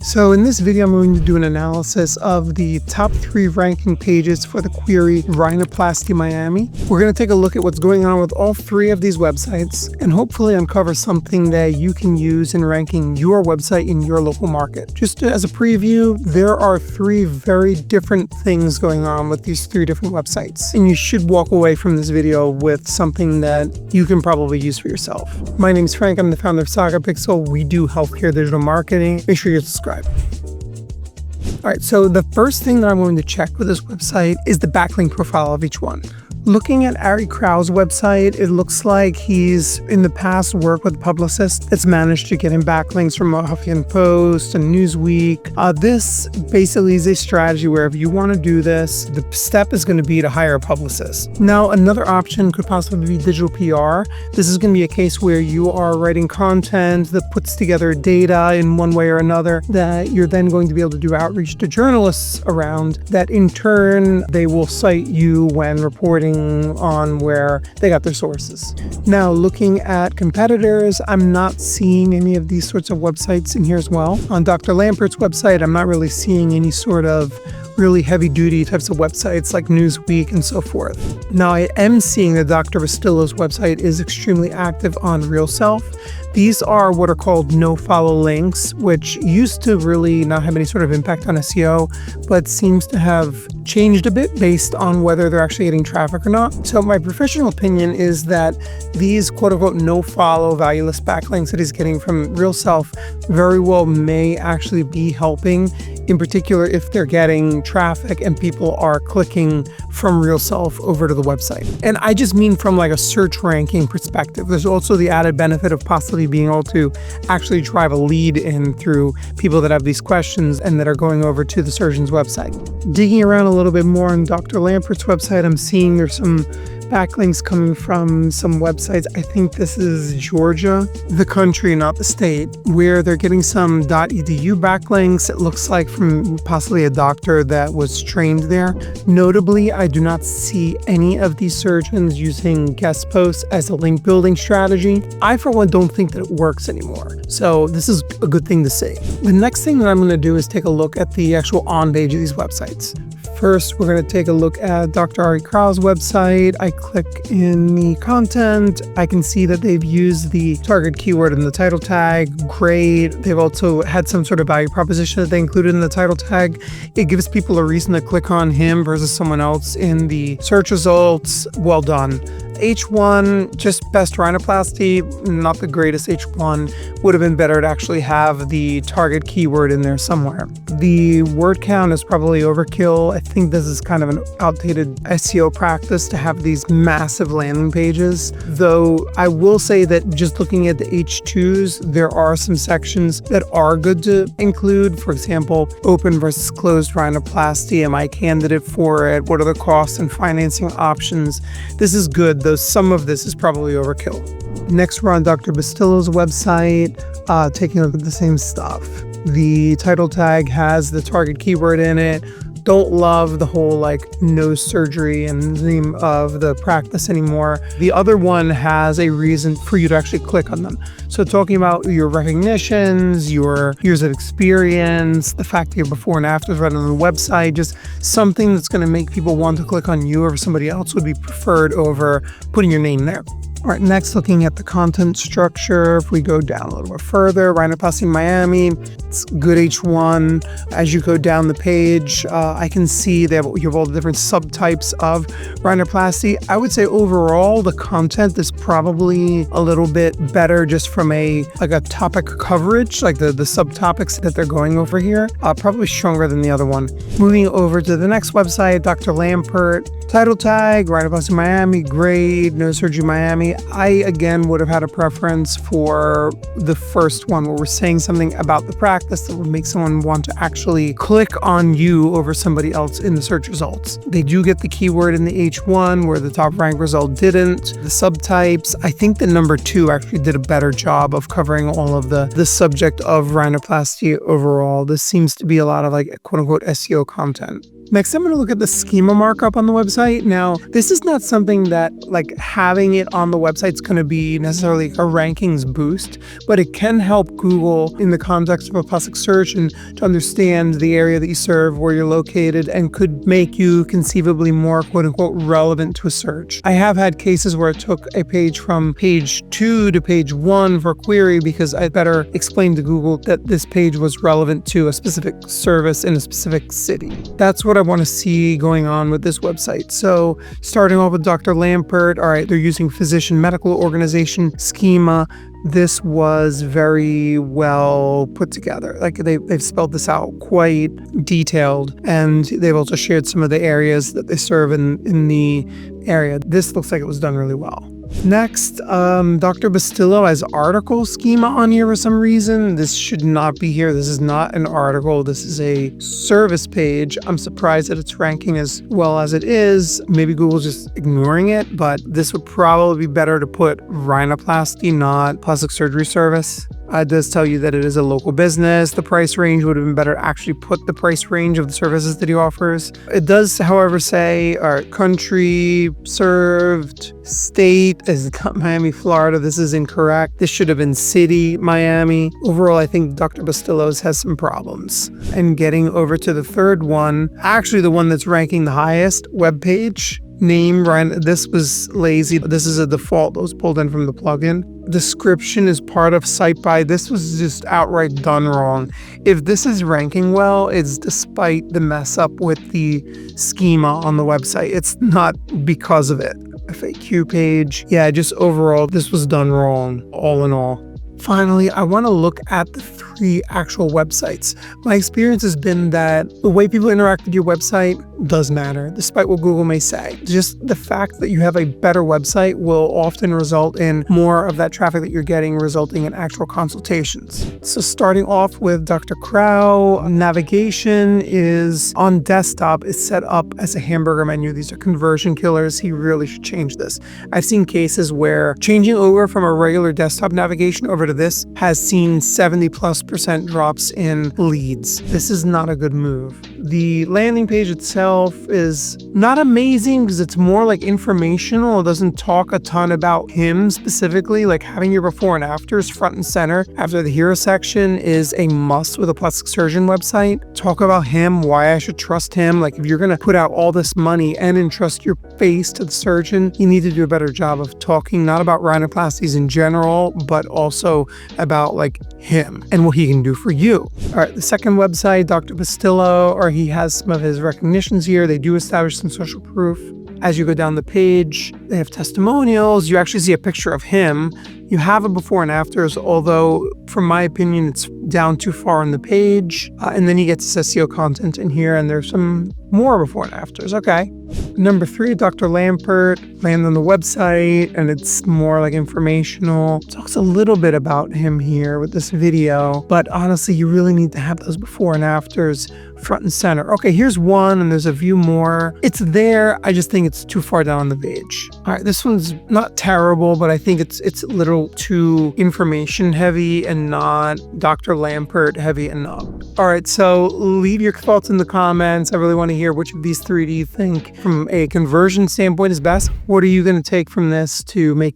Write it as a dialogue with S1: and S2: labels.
S1: So in this video, I'm going to do an analysis of the top 3 ranking pages for the query Rhinoplasty Miami. We're going to take a look at what's going on with all 3 of these websites and hopefully uncover something that you can use in ranking your website in your local market. Just as a preview, there are 3 very different things going on with these 3 different websites, and you should walk away from this video with something that you can probably use for yourself. My name is Frank. I'm the founder of Saga Pixel. We do healthcare digital marketing. Make sure you subscribe. All right, so the first thing that I'm going to check with this website is the backlink profile of each one. Looking at Ari Krau's website, it looks like he's in the past worked with a publicist that's managed to get him backlinks from HuffPost and Newsweek. This basically is a strategy where if you want to do this, the step is going to be to hire a publicist. Now, another option could possibly be digital PR. This is going to be a case where you are writing content that puts together data in one way or another that you're then going to be able to do outreach to journalists around, that in turn, they will cite you when reporting on where they got their sources. Now, looking at competitors, I'm not seeing any of these sorts of websites in here as well. On Dr. Lampert's website, I'm not really seeing any sort of really heavy-duty types of websites like Newsweek and so forth. Now, I am seeing that Dr. Bastillo's website is extremely active on RealSelf. These are what are called no-follow links, which used to really not have any sort of impact on SEO, but seems to have changed a bit based on whether they're actually getting traffic or not. So my professional opinion is that these quote-unquote no-follow valueless backlinks that he's getting from RealSelf very well may actually be helping, in particular if they're getting traffic and people are clicking from RealSelf over to the website. And I just mean from like a search ranking perspective. There's also the added benefit of possibly being able to actually drive a lead in through people that have these questions and that are going over to the surgeon's website. Digging around a little bit more on Dr. Lampert's website, I'm seeing there's some backlinks coming from some websites. I think this is Georgia, the country, not the state, where they're getting some .edu backlinks. It looks like from possibly a doctor that was trained there. Notably, I do not see any of these surgeons using guest posts as a link building strategy. I, for one, don't think that it works anymore. So this is a good thing to see. The next thing that I'm going to do is take a look at the actual on page of these websites. First, we're going to take a look at Dr. Ari Krau's website. I click in the content. I can see that they've used the target keyword in the title tag. Great. They've also had some sort of value proposition that they included in the title tag. It gives people a reason to click on him versus someone else in the search results. Well done. H1, just best rhinoplasty, not the greatest H1. Would have been better to actually have the target keyword in there somewhere. The word count is probably overkill. I think this is kind of an outdated SEO practice to have these massive landing pages. Though I will say that just looking at the H2s, there are some sections that are good to include. For example, open versus closed rhinoplasty. Am I a candidate for it? What are the costs and financing options? This is good, though some of this is probably overkill. Next, we're on Dr. Bastillo's website, taking a look at the same stuff. The title tag has the target keyword in it. Don't love the whole like nose surgery and name of the practice anymore. The other one has a reason for you to actually click on them. So talking about your recognitions, your years of experience, the fact that your before and afters right on the website, just something that's going to make people want to click on you over somebody else would be preferred over putting your name there. All right, next, looking at the content structure. If we go down a little bit further, Rhinoplasty Miami, it's good H1. As you go down the page, I can see you have all the different subtypes of rhinoplasty. I would say overall, the content is probably a little bit better just from a topic coverage, like the subtopics that they're going over here, probably stronger than the other one. Moving over to the next website, Dr. Lampert, title tag, Rhinoplasty Miami, grade, no surgery Miami. I, again, would have had a preference for the first one where we're saying something about the practice that would make someone want to actually click on you over somebody else in the search results. They do get the keyword in the H1 where the top rank result didn't. The subtypes, I think the number 2 actually did a better job of covering all of the subject of rhinoplasty overall. This seems to be a lot of like quote unquote SEO content. Next, I'm going to look at the schema markup on the website. Now, this is not something that like having it on the website is going to be necessarily a rankings boost, but it can help Google in the context of a public search and to understand the area that you serve, where you're located, and could make you conceivably more quote unquote relevant to a search. I have had cases where it took a page from page 2 to page 1 for a query because I better explained to Google that this page was relevant to a specific service in a specific city. That's what I want to see going on with this website. So starting off with Dr. Lampert, all right, they're using physician medical organization schema. This was very well put together. Like they've spelled this out quite detailed, and they've also shared some of the areas that they serve in the area. This looks like it was done really well. Next, Dr. Bastillo has article schema on here for some reason. This should not be here. This is not an article. This is a service page. I'm surprised that it's ranking as well as it is. Maybe Google's just ignoring it, but this would probably be better to put rhinoplasty, not plastic surgery service. It does tell you that it is a local business. The price range would have been better to actually put the price range of the services that he offers. It does, however, say country served, state is Miami, Florida. This is incorrect. This should have been city, Miami. Overall, I think Dr. Bastillo's has some problems. And getting over to the third one, actually the one that's ranking the highest, web page. Name, this was lazy. This is a default that was pulled in from the plugin. Description is part of site by. This was just outright done wrong. If this is ranking well, it's despite the mess up with the schema on the website. It's not because of it. FAQ page. Yeah, just overall, this was done wrong, all in all. Finally, I want to look at the 3 actual websites. My experience has been that the way people interact with your website does matter, despite what Google may say. Just the fact that you have a better website will often result in more of that traffic that you're getting, resulting in actual consultations. So starting off with Dr. Crow, navigation is on desktop, is set up as a hamburger menu. These are conversion killers. He really should change this. I've seen cases where changing over from a regular desktop navigation over to this has seen 70+% drops in leads. This is not a good move. The landing page itself is not amazing because it's more like informational. It doesn't talk a ton about him specifically, like having your before and afters front and center after the hero section is a must with a plastic surgeon website. Talk about him, why I should trust him. Like if you're going to put out all this money and entrust your face to the surgeon, you need to do a better job of talking not about rhinoplasties in general, but also about like him and what he can do for you. All right, the second website, Dr. Bastillo, or he has some of his recognitions here. They do establish some social proof. As you go down the page, they have testimonials. You actually see a picture of him. You have a before and afters, although from my opinion, it's down too far on the page. And then he gets SEO content in here, and there's some more before and afters. Okay. Number 3, Dr. Lampert, land on the website, and it's more like informational. Talks a little bit about him here with this video, but honestly, you really need to have those before and afters front and center. Okay, here's one, and there's a few more. It's there. I just think it's too far down on the page. All right, this one's not terrible, but I think it's a little too information heavy and not Dr. Lampert heavy enough. All right, so leave your thoughts in the comments. I really want to hear which of these 3 do you think from a conversion standpoint is best. What are you going to take from this to make